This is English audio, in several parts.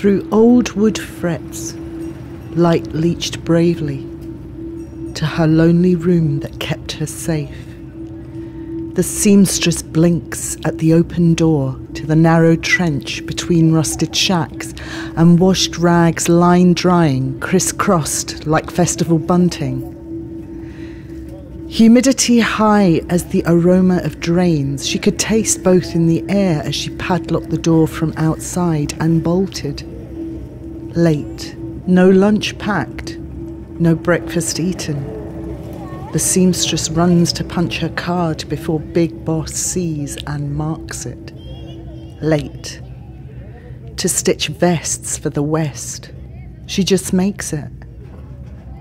Through old wood frets, light leached bravely to her lonely room that kept her safe. The seamstress blinks at the open door to the narrow trench between rusted shacks and washed rags line drying, crisscrossed like festival bunting. Humidity high as the aroma of drains, she could taste both in the air as she padlocked the door from outside and bolted. Late, no lunch packed, no breakfast eaten. The seamstress runs to punch her card before Big Boss sees and marks it. Late. To stitch vests for the West. She just makes it.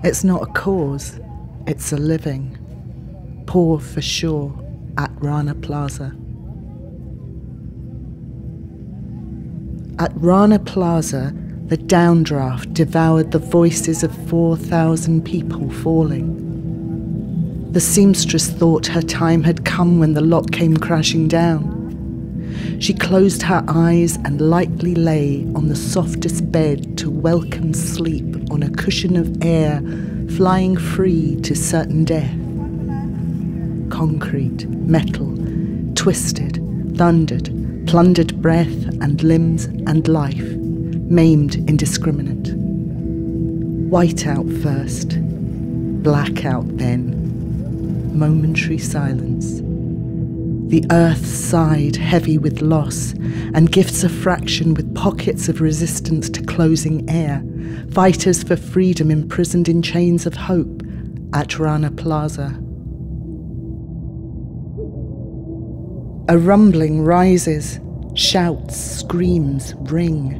It's not a cause, it's a living. Poor for sure at Rana Plaza. At Rana Plaza, the downdraft devoured the voices of 4,000 people falling. The seamstress thought her time had come when the lot came crashing down. She closed her eyes and lightly lay on the softest bed to welcome sleep on a cushion of air, flying free to certain death. Concrete, metal, twisted, thundered, plundered breath and limbs and life, maimed indiscriminate. Whiteout first, blackout then. Momentary silence. The earth sighed heavy with loss, and gifts a fraction with pockets of resistance to closing air, fighters for freedom imprisoned in chains of hope at Rana Plaza. A rumbling rises, shouts, screams ring.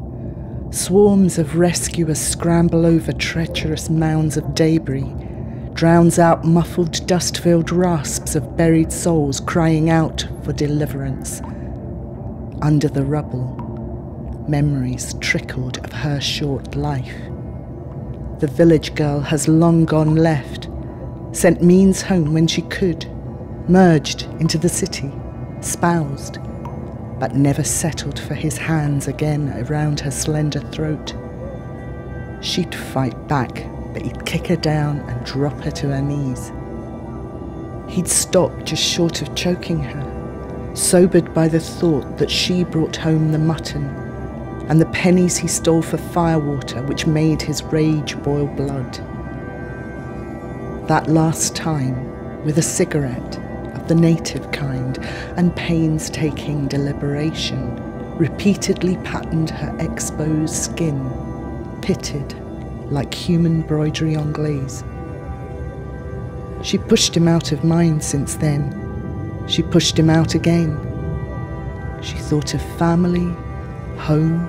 Swarms of rescuers scramble over treacherous mounds of debris, drowns out muffled dust-filled rasps of buried souls crying out for deliverance. Under the rubble, memories trickled of her short life. The village girl has long gone left, sent means home when she could, merged into the city, spoused, but never settled for his hands again around her slender throat. She'd fight back, but he'd kick her down and drop her to her knees. He'd stop just short of choking her, sobered by the thought that she brought home the mutton and the pennies he stole for firewater, which made his rage boil blood. That last time, with a cigarette of the native kind and painstaking deliberation, repeatedly patterned her exposed skin, pitted like human broidery on glaze. She pushed him out of mind since then. She pushed him out again. She thought of family, home,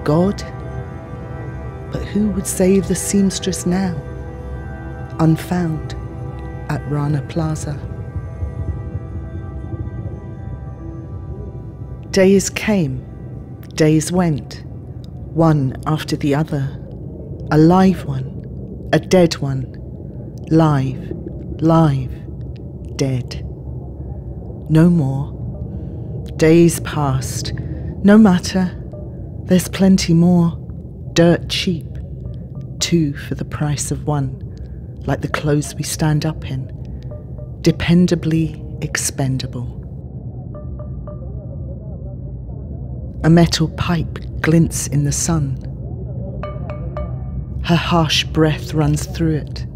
God. But who would save the seamstress now? Unfound at Rana Plaza. Days came, days went, one after the other. A live one, a dead one, live, dead. No more. Days passed. No matter. There's plenty more. Dirt cheap. 2 for the price of 1. Like the clothes we stand up in. Dependably expendable. A metal pipe glints in the sun. Her harsh breath runs through it.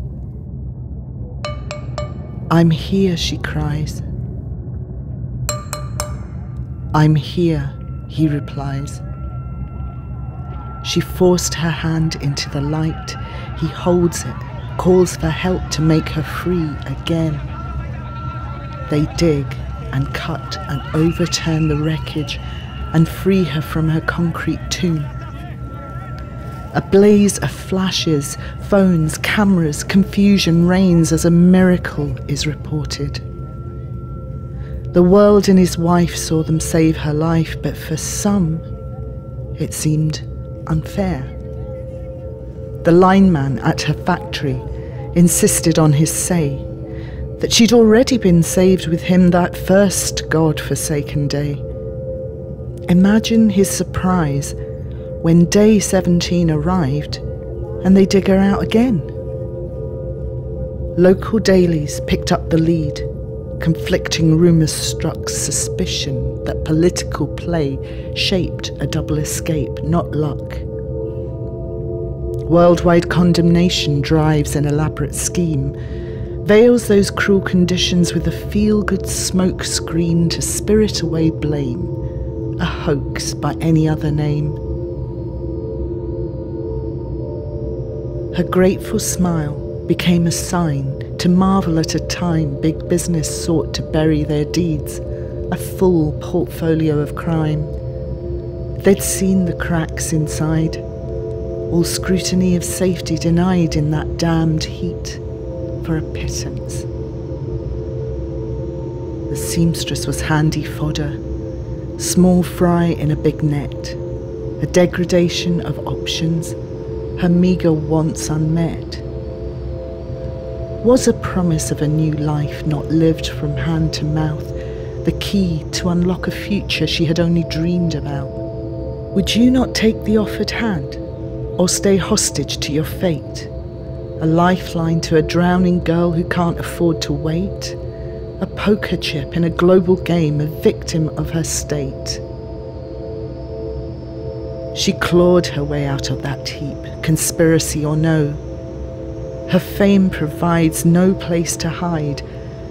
I'm here, she cries. I'm here, he replies. She forced her hand into the light. He holds it, calls for help to make her free again. They dig and cut and overturn the wreckage and free her from her concrete tomb. A blaze of flashes, phones, cameras, confusion reigns as a miracle is reported. The world and his wife saw them save her life, but for some, it seemed unfair. The lineman at her factory insisted on his say, that she'd already been saved with him that first God-forsaken day. Imagine his surprise when day 17 arrived and they dig her out again. Local dailies picked up the lead. Conflicting rumours struck suspicion that political play shaped a double escape, not luck. Worldwide condemnation drives an elaborate scheme, veils those cruel conditions with a feel-good smoke screen to spirit away blame, a hoax by any other name. Her grateful smile became a sign to marvel at a time big business sought to bury their deeds, a full portfolio of crime. They'd seen the cracks inside, all scrutiny of safety denied in that damned heat for a pittance. The seamstress was handy fodder, small fry in a big net, a degradation of options, her meagre wants unmet. Was a promise of a new life not lived from hand to mouth the key to unlock a future she had only dreamed about? Would you not take the offered hand, or stay hostage to your fate? A lifeline to a drowning girl who can't afford to wait? A poker chip in a global game, a victim of her state? She clawed her way out of that heap, conspiracy or no. Her fame provides no place to hide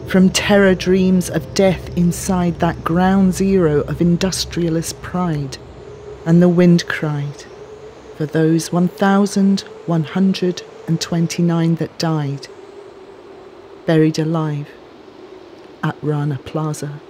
from terror dreams of death inside that ground zero of industrialist pride. And the wind cried for those 1,129 that died, buried alive at Rana Plaza.